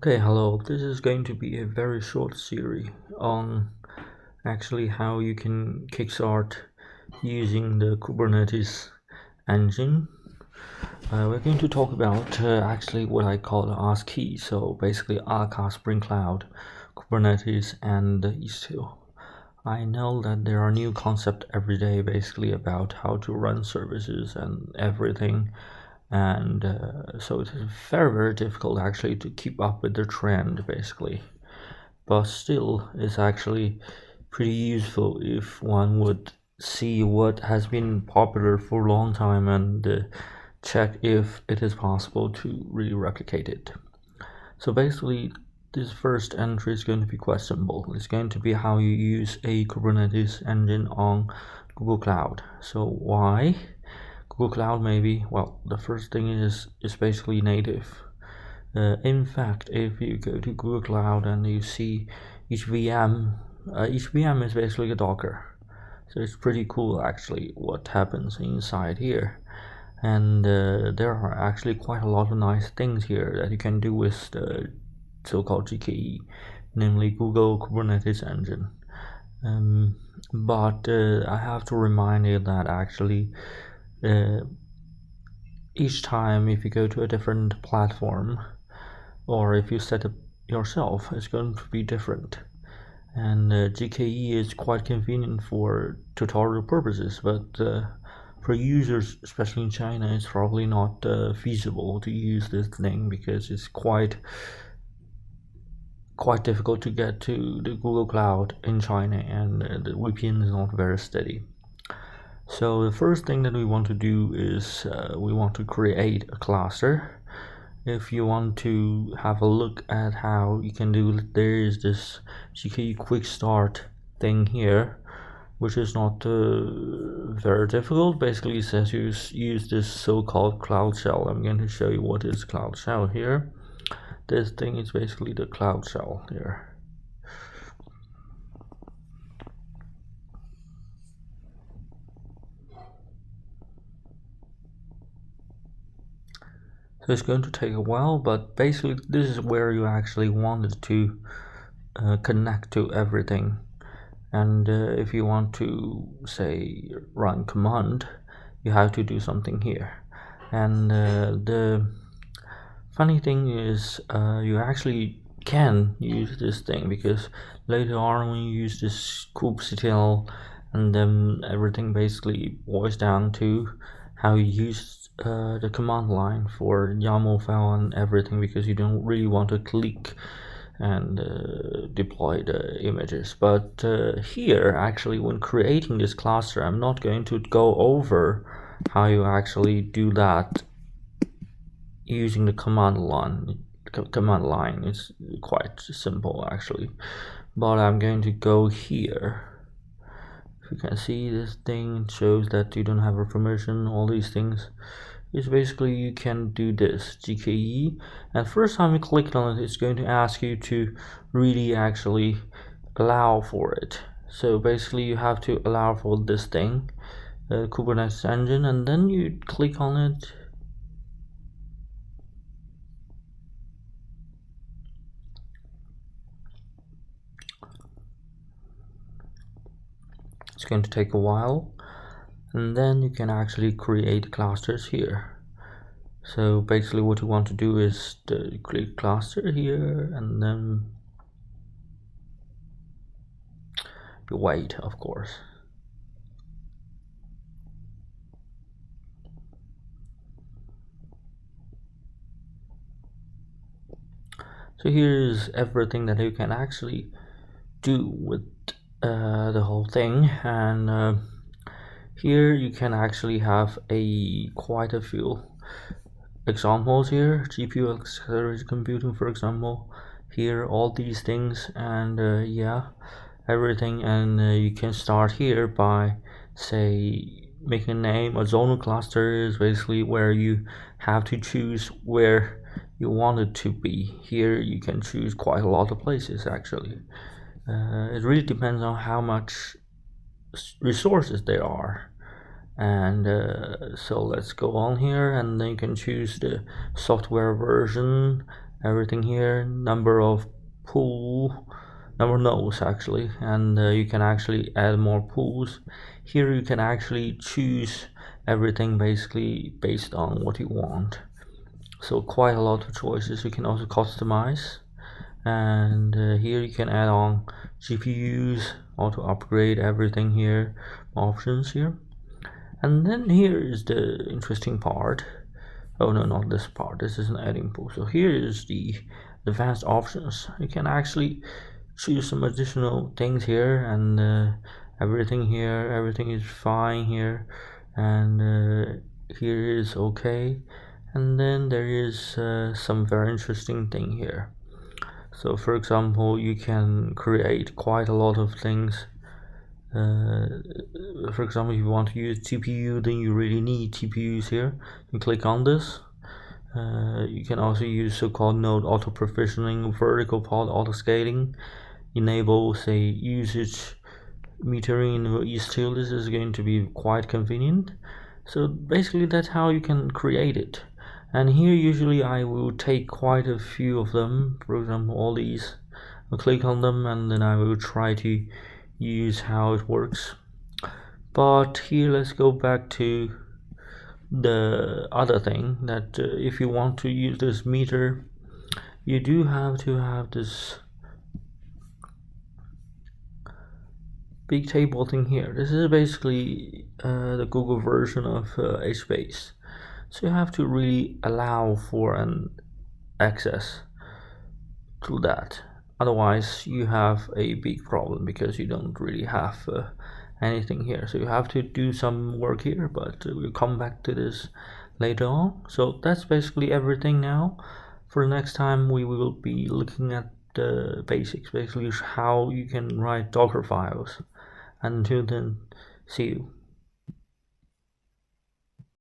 Okay, hello. This is going to be a very short series on actually how you can kickstart using the Kubernetes engine. We're going to talk about actually what I call ASKI, so basically Akka, Spring Cloud, Kubernetes, and Istio. I know that there are new concepts every day basically about how to run services and everything, and so it's very difficult actually to keep up with the trend basically, but still it's actually pretty useful if one would see what has been popular for a long time and check if it is possible to really replicate it. So basically this first entry is going to be quite simple. It's going to be how you use a Kubernetes engine on Google Cloud. So why Google Cloud? Maybe, well, the first thing is it's basically native. In fact, if you go to Google Cloud and you see each VM is basically a Docker. So it's pretty cool actually what happens inside here. And there are actually quite a lot of nice things here that you can do with the so-called GKE, namely Google Kubernetes Engine. But I have to remind you that actually each time if you go to a different platform or if you set up yourself, it's going to be different. And GKE is quite convenient for tutorial purposes, but for users, especially in China, it's probably not feasible to use this thing because it's quite difficult to get to the Google Cloud in China, and the VPN is not very steady. So the first thing that we want to do is we want to create a cluster. If you want to have a look at how you can do it, there is this GKE quick start thing here, which is not very difficult. Basically it says use this so-called Cloud Shell. I'm going to show you what is Cloud Shell here. This thing is basically the Cloud Shell here. So it's going to take a while, but basically this is where you actually wanted to connect to everything. And if you want to say run command, you have to do something here. And the funny thing is you actually can use this thing, because later on when you use this kubectl, and then everything basically boils down to how you use the command line for YAML file and everything, because you don't really want to click and deploy the images. But here actually when creating this cluster, I'm not going to go over how you actually do that using the command line. It's quite simple actually, but I'm going to go here. If you can see this thing, it shows that you don't have a permission, all these things. Is basically you can do this GKE, and first time you click on it, it's going to ask you to really actually allow for it. So basically you have to allow for this thing, Kubernetes Engine, and then you click on it. It's going to take a while, and then you can actually create clusters here. So basically what you want to do is to click cluster here, and then you wait, of course. So here's everything that you can actually do with the whole thing, and here you can actually have quite a few examples here. GPU accelerated computing, for example, here all these things, and yeah, everything. And you can start here by say making a name. A zonal cluster is basically where you have to choose where you want it to be. Here you can choose quite a lot of places actually. It really depends on how much resources there are. And so let's go on here, and then you can choose the software version, everything here, number of nodes actually, and you can actually add more pools. Here you can actually choose everything basically based on what you want, so quite a lot of choices. You can also customize, and here you can add on GPUs, auto upgrade everything here, options here. And then here is the interesting part. Oh no, not this part, this is an adding pool. So here is the advanced options. You can actually choose some additional things here, and everything is fine here, and here is okay. And then there is some very interesting thing here. So for example, you can create quite a lot of things. For example, if you want to use TPU, then you really need TPUs here. You click on this. You can also use so-called node auto provisioning, vertical pod auto scaling, enable say usage metering in Istio. This is going to be quite convenient. So basically that's how you can create it. And here usually I will take quite a few of them. For example, all these, I'll click on them and then I will try to use how it works. But here let's go back to the other thing, that if you want to use this meter, you do have to have this big table thing here. This is basically the Google version of HBase. So you have to really allow for an access to that. Otherwise you have a big problem because you don't really have anything here. So you have to do some work here, but we'll come back to this later on. So that's basically everything now. For the next time we will be looking at the basics, basically how you can write Docker files. Until then, see you.